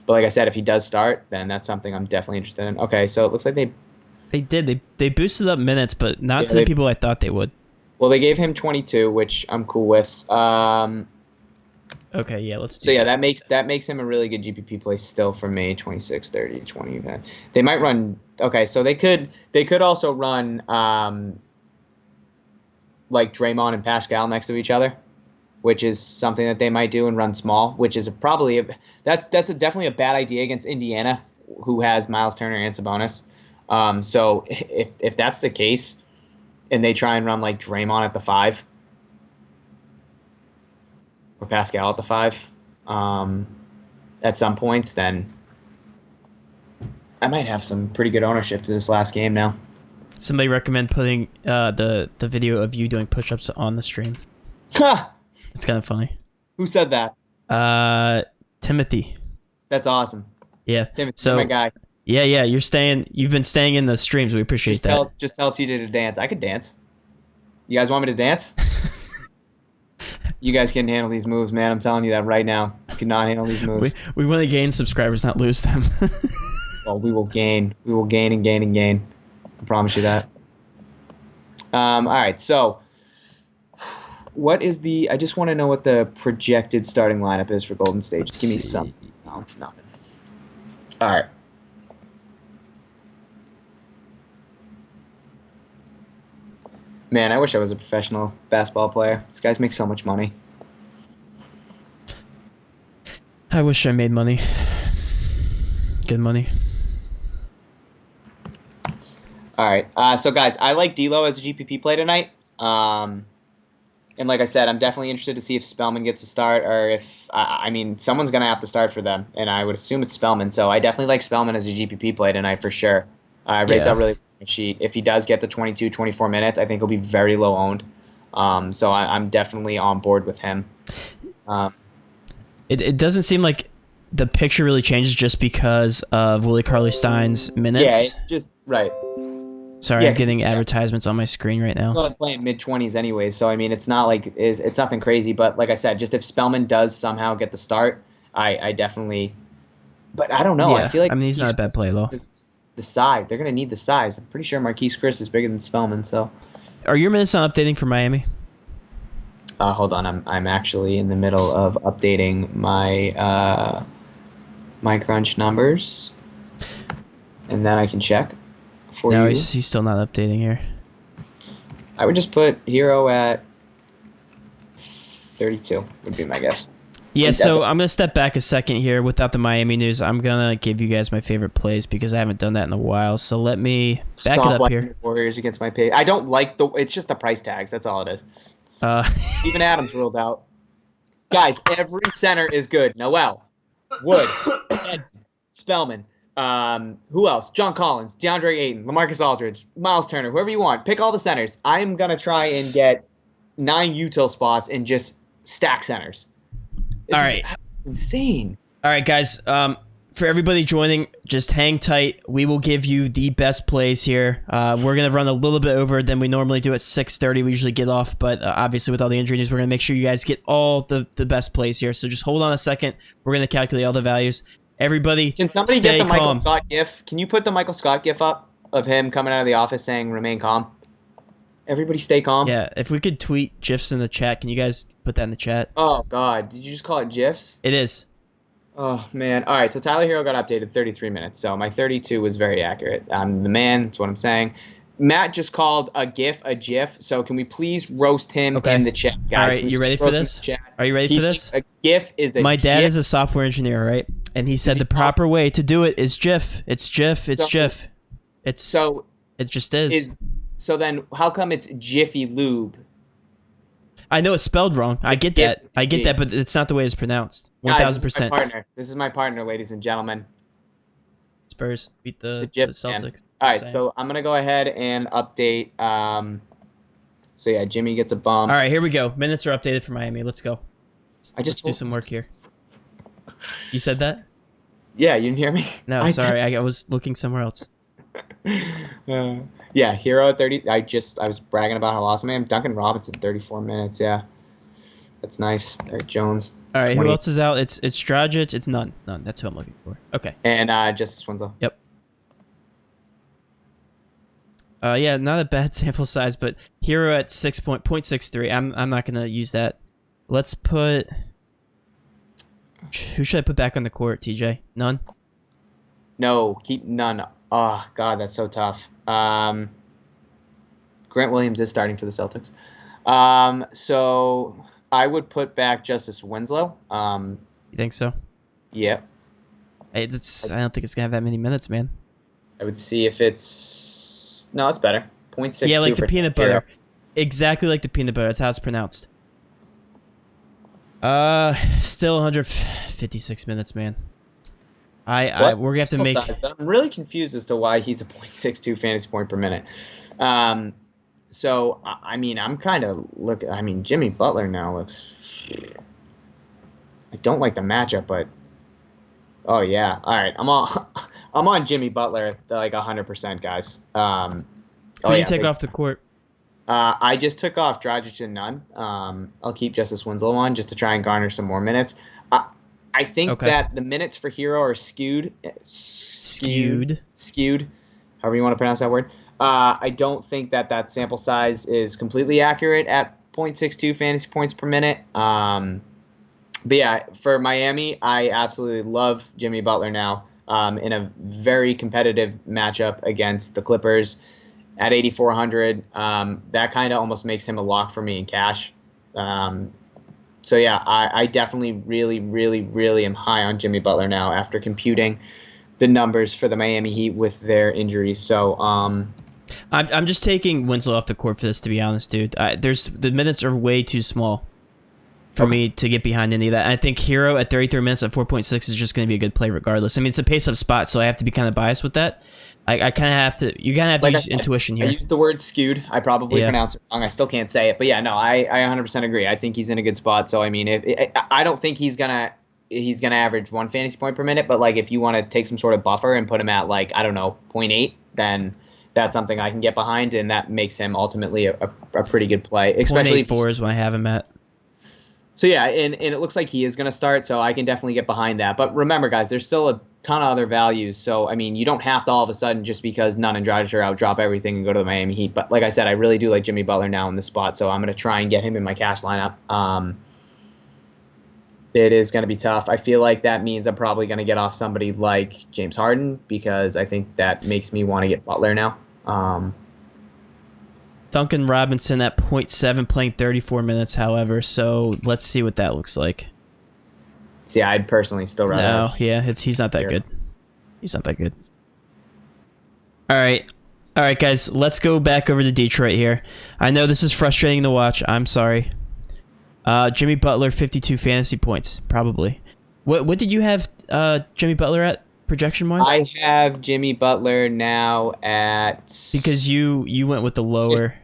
But like I said, if he does start, then that's something I'm definitely interested in. Okay, so it looks like they boosted up minutes, but not to the people I thought they would. Well, they gave him 22, which I'm cool with. Okay, yeah, let's do So yeah, that makes him a really good GPP play still for me. 26, 30, 20. They might run. Okay, so they could also run like Draymond and Pascal next to each other, which is something that they might do, and run small, which is that's definitely a bad idea against Indiana, who has Miles Turner and Sabonis. So if that's the case, and they try and run like Draymond at the 5. Or Pascal at the 5 at some points, then I might have some pretty good ownership to this last game now. Somebody recommend putting the video of you doing push-ups on the stream. It's kind of funny. Who said that? Timothy. That's awesome. Yeah. Timothy, you're my guy. Yeah, you've been staying in the streams. We appreciate that. Just tell TJ to dance. I could dance. You guys want me to dance? You guys can handle these moves, man. I'm telling you that right now. You cannot handle these moves. We want to gain subscribers, not lose them. Well, we will gain. We will gain and gain and gain. I promise you that. All right, so what is I just want to know what the projected starting lineup is for Golden State. Just give me some. No, it's nothing. All right. Man, I wish I was a professional basketball player. These guys make so much money. I wish I made money. Good money. All right. So, guys, I like D'Lo as a GPP play tonight. And like I said, I'm definitely interested to see if Spellman gets to start, or if someone's going to have to start for them, and I would assume it's Spellman. So I definitely like Spellman as a GPP play tonight for sure. Rates out really sheet. If he does get the 22, 24 minutes, I think he'll be very low owned. So I'm definitely on board with him. It doesn't seem like the picture really changes just because of Willie Cauley-Stein's minutes. Yeah, it's just right. Sorry, I'm getting advertisements on my screen right now. He's playing mid-20s anyway, so I mean, it's not like it's nothing crazy. But like I said, just if Spellman does somehow get the start, I definitely. But I don't know. Yeah, I feel like he's not a bad play though. The size, they're gonna need the size. I'm pretty sure Marquise Chris is bigger than Spellman. So, are your minutes not updating for Miami? Hold on, I'm actually in the middle of updating my my crunch numbers, and then I can check for you. No, he's still not updating here. I would just put Hero at 32 would be my guess. Yeah, so I'm going to step back a second here without the Miami news. I'm going to give you guys my favorite plays because I haven't done that in a while. So let me back it up here. Warriors against my pay. I don't like it's just the price tags. That's all it is. Steven Adams ruled out. Guys, every center is good. Noel, Wood, Ed, Spellman, Who else? John Collins, DeAndre Ayton, LaMarcus Aldridge, Miles Turner, whoever you want. Pick all the centers. I am going to try and get 9 util spots and just stack centers. All right. Insane. All right, guys. For everybody joining, just hang tight. We will give you the best plays here. We're going to run a little bit over than we normally do at 6:30. We usually get off, but obviously with all the injury news, we're going to make sure you guys get all the best plays here. So just hold on a second. We're going to calculate all the values. Everybody, can somebody stay get the Michael calm. Scott gif? Can you put the Michael Scott gif up of him coming out of the office saying "remain calm"? Everybody, stay calm. Yeah, if we could tweet GIFs in the chat, can you guys put that in the chat? Oh God, did you just call it GIFs? It is. Oh man! All right, so Tyler Hero got updated 33 minutes, so my 32 was very accurate. I'm the man. That's what I'm saying. Matt just called a GIF a GIF, so can we please roast him in the chat, guys? All right, you ready for this? Are you ready for this? A GIF is a My dad GIF. is a software engineer, right? And he said the proper way to do it is GIF. It's GIF. It's GIF. It's so it just is. So then, how come it's Jiffy Lube? I know it's spelled wrong. I get that. I get that, but it's not the way it's pronounced. 1,000%. This is my partner, ladies and gentlemen. Spurs beat the Celtics. All right, so I'm gonna go ahead and update. So yeah, Jimmy gets a bump. All right, here we go. Minutes are updated for Miami. Let's go. Let's do some work here. You said that? Yeah, you didn't hear me? No, sorry. I was looking somewhere else. Yeah, Hero at 30. I was bragging about how awesome I am. Duncan Robinson, 34 minutes. Yeah, that's nice. Eric Jones. All right, 20. Who else is out? It's Dragic. It's none. That's who I'm looking for. Okay. And Justice Winslow. Yep. Yeah, not a bad sample size, but Hero at 6.63. I'm not gonna use that. Let's put. Who should I put back on the court? TJ. None. No, keep none. Oh God, that's so tough. Grant Williams is starting for the Celtics. So I would put back Justice Winslow. You think so? Yeah. I don't think it's gonna have that many minutes, man. I would see if it's it's better. 0.62. Yeah, like the peanut butter. Exactly like the peanut butter. That's how it's pronounced. Still 156 minutes, man. We're gonna have to make. But I'm really confused as to why he's a 0.62 fantasy point per minute. So I mean, I'm kind of Jimmy Butler now looks. I don't like the matchup, but oh yeah, all right, I'm on Jimmy Butler at like 100%, guys. Who do you take off the court? I just took off Dragic and none. I'll keep Justice Winslow on just to try and garner some more minutes. I think that the minutes for Hero are skewed, however you want to pronounce that word. I don't think that sample size is completely accurate at 0.62 fantasy points per minute. But yeah, for Miami, I absolutely love Jimmy Butler now in a very competitive matchup against the Clippers at 8,400. That kind of almost makes him a lock for me in cash. So yeah, I definitely really, really, really am high on Jimmy Butler now after computing the numbers for the Miami Heat with their injuries. So I'm just taking Winslow off the court for this, to be honest, dude. The minutes are way too small for me to get behind any of that. I think Hero at 33 minutes at 4.6 is just going to be a good play regardless. I mean, it's a pace-up spot, so I have to be kind of biased with that. I kind of have to. You kind of have to use intuition here. I used the word skewed. I probably pronounced it wrong. I still can't say it, but yeah, no, I 100% agree. I think he's in a good spot. So I mean, I don't think he's gonna average 1 fantasy point per minute, but like if you want to take some sort of buffer and put him at like 0.8, then that's something I can get behind, and that makes him ultimately a pretty good play. Especially 0.84 is when I have him at. So yeah, and it looks like he is going to start, so I can definitely get behind that. But remember, guys, there's still a ton of other values. So, I mean, you don't have to all of a sudden, just because Nunn and Dragic are out, drop everything and go to the Miami Heat. But like I said, I really do like Jimmy Butler now in this spot, so I'm going to try and get him in my cash lineup. It is going to be tough. I feel like that means I'm probably going to get off somebody like James Harden, because I think that makes me want to get Butler now. Duncan Robinson at 0.7 playing 34 minutes, however, so let's see what that looks like. See, I'd personally still rather. No, yeah, he's not that good. He's not that good. All right, guys, let's go back over to Detroit here. I know this is frustrating to watch. I'm sorry. Jimmy Butler, 52 fantasy points, probably. What did you have Jimmy Butler at projection wise? I have Jimmy Butler now at because you went with the lower.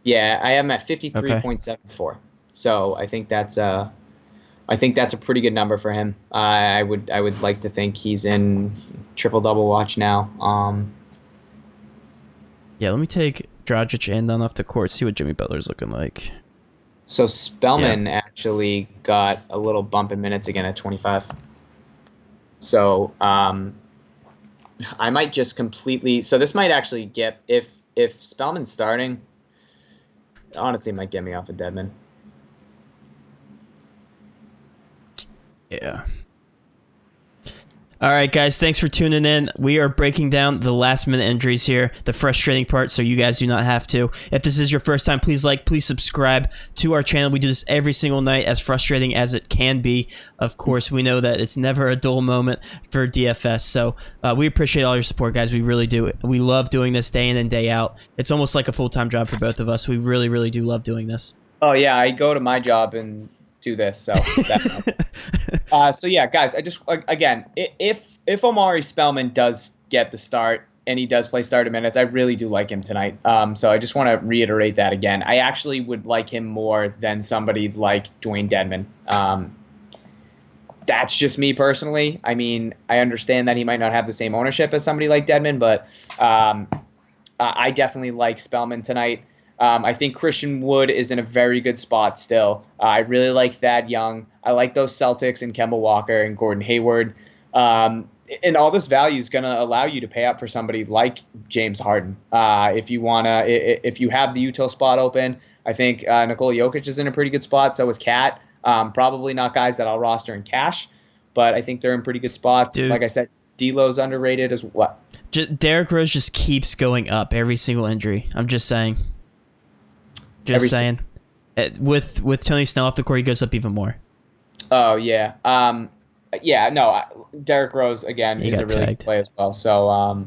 Yeah, I am at Okay. 53.74. So I think that's a pretty good number for him. I would like to think he's in triple double watch now. Yeah, let me take Dragic and Dunn off the court. See what Jimmy Butler's looking like. So Spellman actually got a little bump in minutes again at 25. So I might just completely. So this might actually get if Spellman's starting. Honestly, it might get me off of Dedmon. Yeah. All right, guys, thanks for tuning in. We are breaking down the last-minute injuries here, the frustrating part, so you guys do not have to. If this is your first time, please subscribe to our channel. We do this every single night, as frustrating as it can be. Of course, we know that it's never a dull moment for DFS, so we appreciate all your support, guys. We really do. We love doing this day in and day out. It's almost like a full-time job for both of us. We really, really do love doing this. Oh, yeah, I go to my job and do this, so so yeah, guys, I just again, if Omari Spellman does get the start and he does play starter minutes, I really do like him tonight. So I just want to reiterate that again. I actually would like him more than somebody like Dwayne Dedmon. That's just me personally. I mean, I understand that he might not have the same ownership as somebody like Dedmon, but I definitely like Spellman tonight. I think Christian Wood is in a very good spot still. I really like Thad Young. I like those Celtics and Kemba Walker and Gordon Hayward. And all this value is going to allow you to pay up for somebody like James Harden. If you have the Utah spot open, I think Nikola Jokic is in a pretty good spot. So is Kat. Probably not guys that I'll roster in cash, but I think they're in pretty good spots. Dude. Like I said, D'Lo's underrated as well. Derrick Rose just keeps going up every single injury. I'm just saying. With Tony Snell off the court, he goes up even more. Oh yeah, Derrick Rose again is a really good play as well. So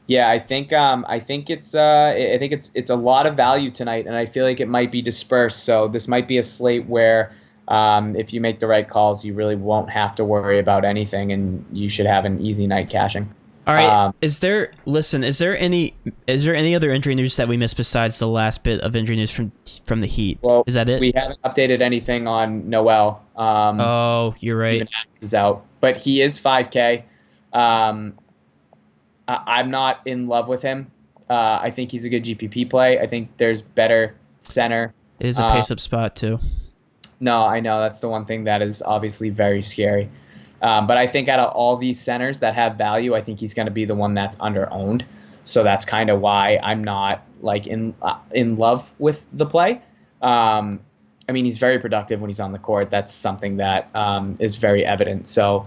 yeah, I think it's a lot of value tonight, and I feel like it might be dispersed. So this might be a slate where if you make the right calls, you really won't have to worry about anything, and you should have an easy night cashing. All right. Is there any other injury news that we missed besides the last bit of injury news from the Heat? Well, is that it? We haven't updated anything on Noel. Oh, you're right. Steven Adams is out, but he is 5K. I'm not in love with him. I think he's a good GPP play. I think there's better center. It is a pace-up spot too. No, I know that's the one thing that is obviously very scary. But I think out of all these centers that have value, I think he's going to be the one that's under-owned. So that's kind of why I'm not like in love with the play. I mean, he's very productive when he's on the court. That's something that is very evident. So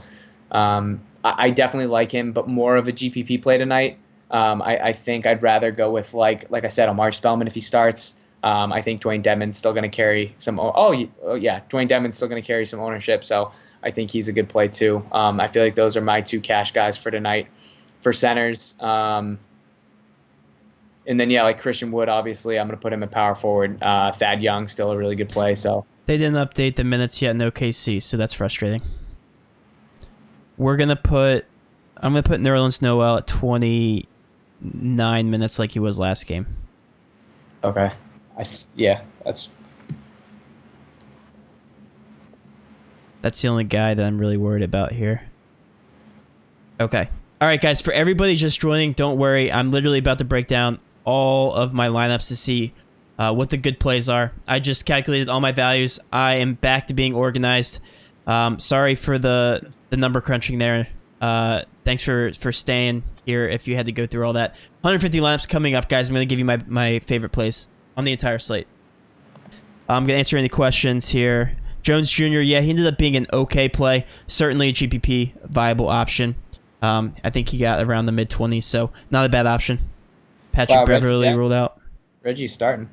I definitely like him, but more of a GPP play tonight. I think I'd rather go with like I said, Omar Spellman if he starts. I think Dwayne Dedmon's still going to carry some. Dwayne Dedmon's still going to carry some ownership. So I think he's a good play too. I feel like those are my two cash guys for tonight. For centers, and then like Christian Wood, obviously I'm going to put him at power forward. Thad Young, still a really good play. So they didn't update the minutes yet in OKC, so that's frustrating. I'm going to put Nerlens Noel at 29 minutes like he was last game. Okay, That's the only guy that I'm really worried about here. Okay. All right, guys. For everybody just joining, don't worry. I'm literally about to break down all of my lineups to see what the good plays are. I just calculated all my values. I am back to being organized. Sorry for the number crunching there. Thanks for staying here if you had to go through all that. 150 lineups coming up, guys. I'm going to give you my favorite plays on the entire slate. I'm going to answer any questions here. Jones Jr., he ended up being an okay play. Certainly a GPP viable option. I think he got around the mid-20s, so not a bad option. Patrick Beverly ruled out. Reggie's starting.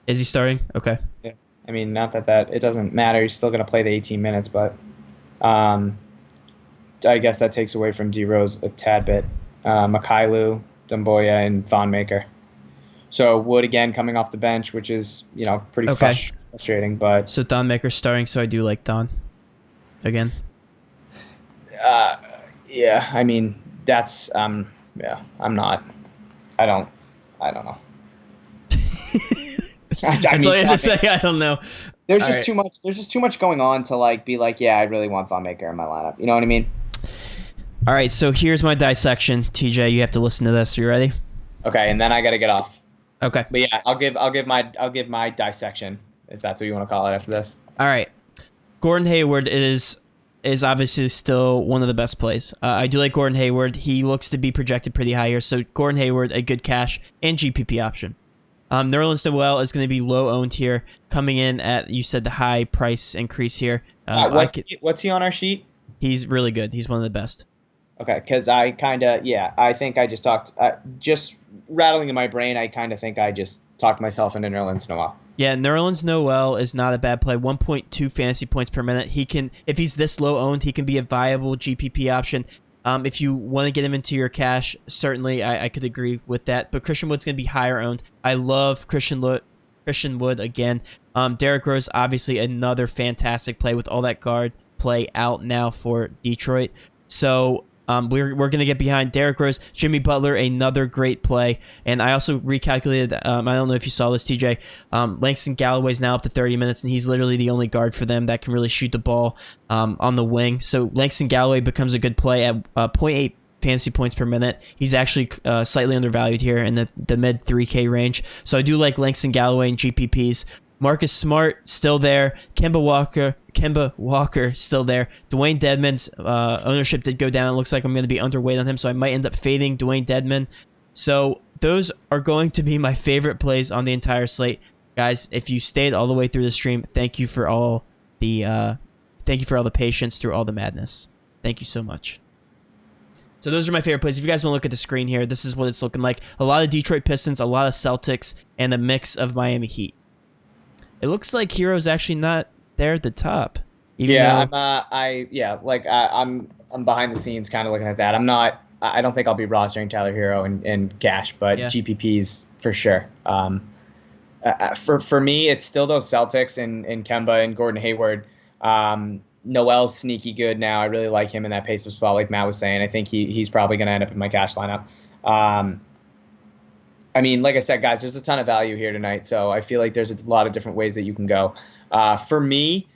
Is he starting? Okay. Yeah. I mean, not that it doesn't matter. He's still going to play the 18 minutes, but I guess that takes away from D Rose a tad bit. Mikhailou, Dumboya, and Thon Maker. So Wood again coming off the bench, which is pretty frustrating. But so Thon Maker's starting, so I do like Thon again. Yeah, I mean that's yeah, I'm not. I don't. I don't know. That's all you have to say. I don't know. There's just too much. There's just too much going on to like be like, yeah, I really want Thoughmaker in my lineup. You know what I mean? All right, so here's my dissection. TJ, you have to listen to this. You ready? Okay, and then I got to get off. Okay. But yeah, I'll give my dissection, if that's what you want to call it after this. All right. Gordon Hayward is obviously still one of the best plays. I do like Gordon Hayward. He looks to be projected pretty high here. So Gordon Hayward, a good cash and GPP option. Nerlens Noel is going to be low owned here, coming in at, you said, the high price increase here. What's he on our sheet? He's really good. He's one of the best. Okay, because I think I just talked, just rattling in my brain, I kind of think I just talked myself into Nerlens Noel. Yeah, Nerlens Noel is not a bad play. 1.2 fantasy points per minute. He can, if he's this low owned, he can be a viable GPP option. If you want to get him into your cash, certainly I could agree with that. But Christian Wood's going to be higher owned. I love Christian Wood again. Derrick Rose, obviously another fantastic play with all that guard play out now for Detroit. So we're going to get behind Derrick Rose. Jimmy Butler, another great play. And I also recalculated, I don't know if you saw this, TJ, Langston Galloway's now up to 30 minutes, and he's literally the only guard for them that can really shoot the ball on the wing. So Langston Galloway becomes a good play at 0.8 fantasy points per minute. He's actually slightly undervalued here in the mid 3K range. So I do like Langston Galloway and GPPs. Marcus Smart still there. Kemba Walker still there. Dwayne Dedman's ownership did go down. It looks like I'm going to be underweight on him, so I might end up fading Dwayne Dedman. So those are going to be my favorite plays on the entire slate, guys. If you stayed all the way through the stream, thank you for all the patience through all the madness. Thank you so much. So those are my favorite plays. If you guys want to look at the screen here, this is what it's looking like. A lot of Detroit Pistons, a lot of Celtics, and a mix of Miami Heat. It looks like Hero's actually not there at the top. I'm behind the scenes kind of looking at that. I don't think I'll be rostering Tyler Hero in cash, but yeah. GPPs for sure. For me, it's still those Celtics and Kemba and Gordon Hayward. Noel's sneaky good now. I really like him in that pace of spot, like Matt was saying. I think he's probably going to end up in my cash lineup. I mean, like I said, guys, there's a ton of value here tonight, so I feel like there's a lot of different ways that you can go. For me,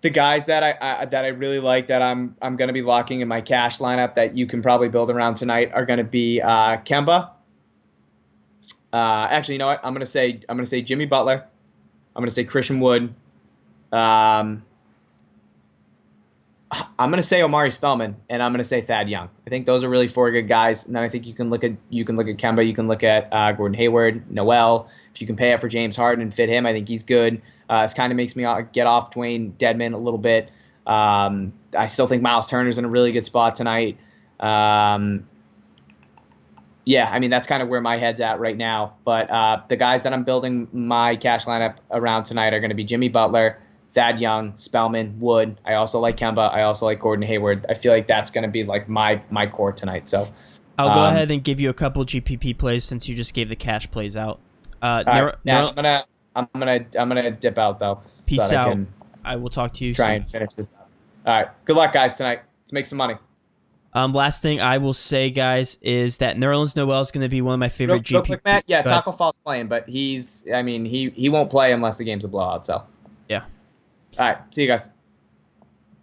the guys that I really like that I'm going to be locking in my cash lineup that you can probably build around tonight are going to be Kemba. Actually, you know what? I'm going to say Jimmy Butler. I'm going to say Christian Wood. I'm going to say Omari Spellman, and I'm going to say Thad Young. I think those are really four good guys. And then I think you can look at Kemba, you can look at Gordon Hayward, Noel. If you can pay up for James Harden and fit him, I think he's good. This kind of makes me get off Dwayne Dedman a little bit. I still think Miles Turner's in a really good spot tonight. Yeah, I mean, that's kind of where my head's at right now. But the guys that I'm building my cash lineup around tonight are going to be Jimmy Butler, Thad Young, Spellman, Wood. I also like Kemba. I also like Gordon Hayward. I feel like that's going to be like my core tonight. So I'll go ahead and give you a couple GPP plays since you just gave the cash plays out. I'm gonna dip out though. Peace so out. I will talk to you soon. And finish this up. All right. Good luck, guys, tonight. Let's make some money. Last thing I will say, guys, is that Nerlens Noel is going to be one of my favorite GPP. Real quick, Matt. Yeah, Taco Fall's playing, but he won't play unless the game's a blowout. So yeah. All right. See you guys.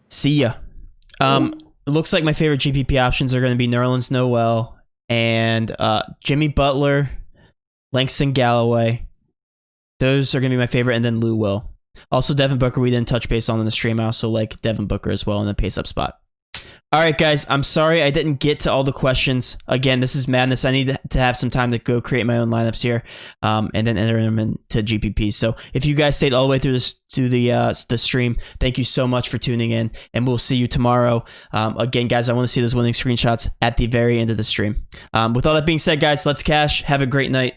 See ya. It looks like my favorite GPP options are going to be Nerlens Noel and Jimmy Butler, Langston Galloway. Those are going to be my favorite, and then Lou Will. Also, Devin Booker, we didn't touch base on in the stream. I also like Devin Booker as well in the pace-up spot. All right, guys, I'm sorry I didn't get to all the questions. Again, this is madness. I need to have some time to go create my own lineups here and then enter them into GPP. So if you guys stayed all the way through the stream, thank you so much for tuning in, and we'll see you tomorrow. Again, guys, I want to see those winning screenshots at the very end of the stream. With all that being said, guys, let's cash. Have a great night.